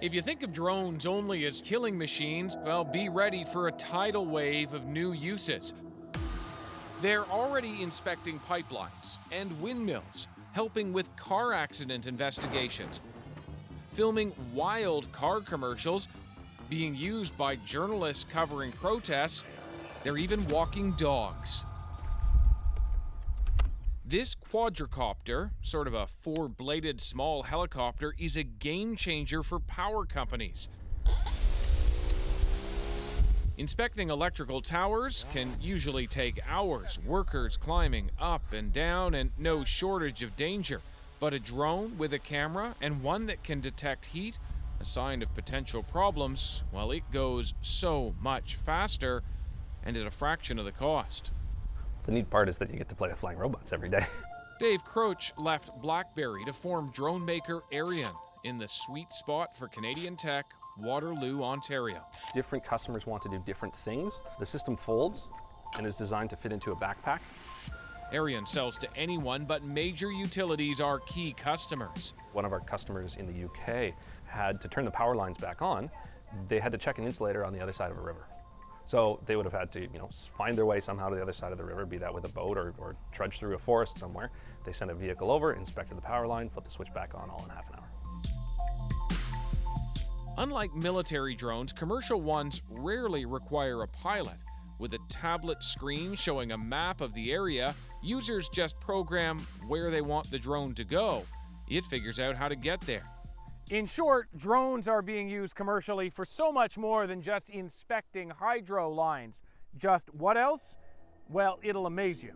If you think of drones only as killing machines, well, be ready for a tidal wave of new uses. They're already inspecting pipelines and windmills, helping with car accident investigations, filming wild car commercials, being used by journalists covering protests. They're even walking dogs. This quadricopter, sort of a four-bladed small helicopter, is a game changer for power companies. Inspecting electrical towers can usually take hours, workers climbing up and down, and no shortage of danger. But a drone with a camera, and one that can detect heat, a sign of potential problems, well, it goes so much faster and at a fraction of the cost. The neat part is that you get to play with flying robots every day. Dave Croach left BlackBerry to form drone maker Arion in the sweet spot for Canadian tech, Waterloo, Ontario. Different customers want to do different things. The system folds and is designed to fit into a backpack. Arion sells to anyone, but major utilities are key customers. One of our customers in the UK had to turn the power lines back on. They had to check an insulator on the other side of a river. So they would have had to, find their way somehow to the other side of the river, be that with a boat or trudge through a forest somewhere. They sent a vehicle over, inspected the power line, flipped the switch back on, all in half an hour. Unlike military drones, commercial ones rarely require a pilot. With a tablet screen showing a map of the area, users just program where they want the drone to go. It figures out how to get there. In short, drones are being used commercially for so much more than just inspecting hydro lines. Just what else? Well, it'll amaze you.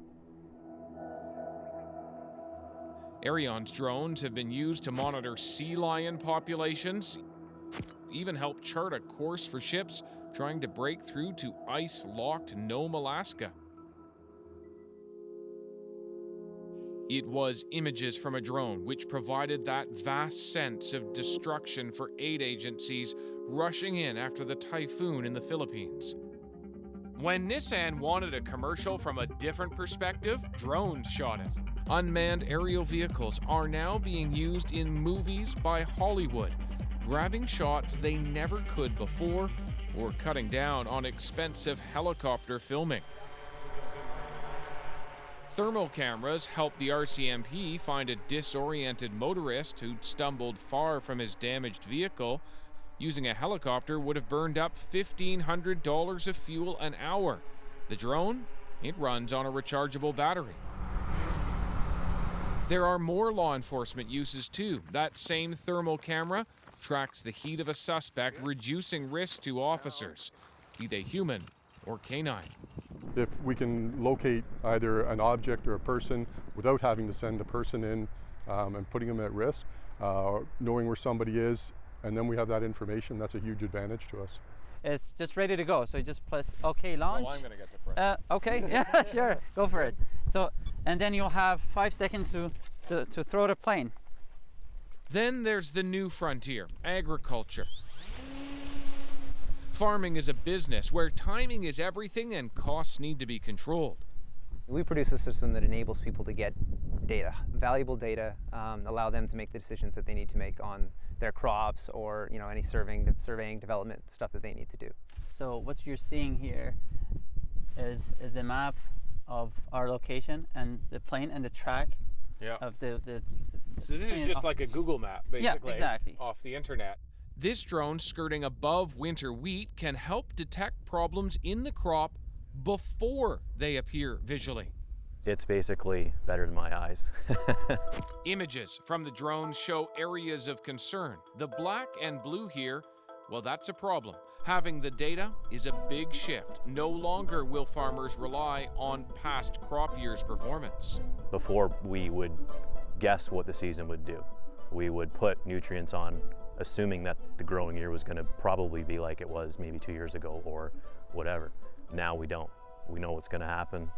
Arion's drones have been used to monitor sea lion populations, even help chart a course for ships trying to break through to ice-locked Nome, Alaska. It was images from a drone which provided that vast sense of destruction for aid agencies rushing in after the typhoon in the Philippines. When Nissan wanted a commercial from a different perspective, drones shot it. Unmanned aerial vehicles are now being used in movies by Hollywood, grabbing shots they never could before or cutting down on expensive helicopter filming. Thermal cameras helped the RCMP find a disoriented motorist who'd stumbled far from his damaged vehicle. Using a helicopter would have burned up $1,500 of fuel an hour. The drone, it runs on a rechargeable battery. There are more law enforcement uses too. That same thermal camera tracks the heat of a suspect, reducing risk to officers, be they human or canine. If we can locate either an object or a person without having to send the person in and putting them at risk, knowing where somebody is, and then we have that information, that's a huge advantage to us. It's just ready to go, so you just press OK launch. Oh, I'm gonna get to press. Okay, yeah, sure, go for it. So, and then you'll have 5 seconds to throw the plane. Then there's the new frontier, agriculture. Farming is a business where timing is everything and costs need to be controlled. We produce a system that enables people to get data, valuable data, allow them to make the decisions that they need to make on their crops or any surveying development stuff that they need to do. So what you're seeing here is the map of our location and the plane and the track of the So this is just like a Google map, basically, yeah, exactly. off the internet. This drone skirting above winter wheat can help detect problems in the crop before they appear visually. It's basically better than my eyes. Images from the drone show areas of concern. The black and blue here, well, that's a problem. Having the data is a big shift. No longer will farmers rely on past crop year's performance. Before we would guess what the season would do, we would put nutrients on assuming that the growing year was going to probably be like it was maybe 2 years ago or whatever. Now we don't. We know what's going to happen.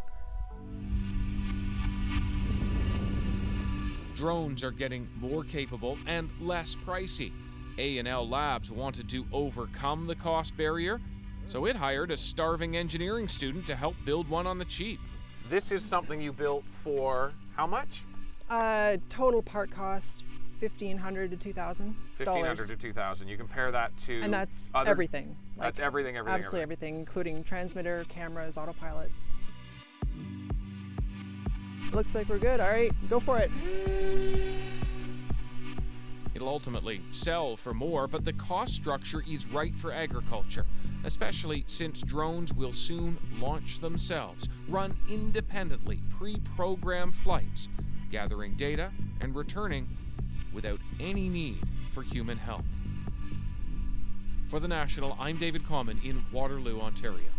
Drones are getting more capable and less pricey. A&L Labs wanted to overcome the cost barrier, so it hired a starving engineering student to help build one on the cheap. This is something you built for how much? Total part cost $1,500 to $2,000. $1,500 to $2,000. You compare that to And that's other, everything. That's everything. Absolutely everything, including transmitter, cameras, autopilot. Looks like we're good. All right, go for it. It'll ultimately sell for more, but the cost structure is right for agriculture, especially since drones will soon launch themselves, run independently, pre-programmed flights, gathering data and returning without any need for human help. For The National, I'm David Common in Waterloo, Ontario.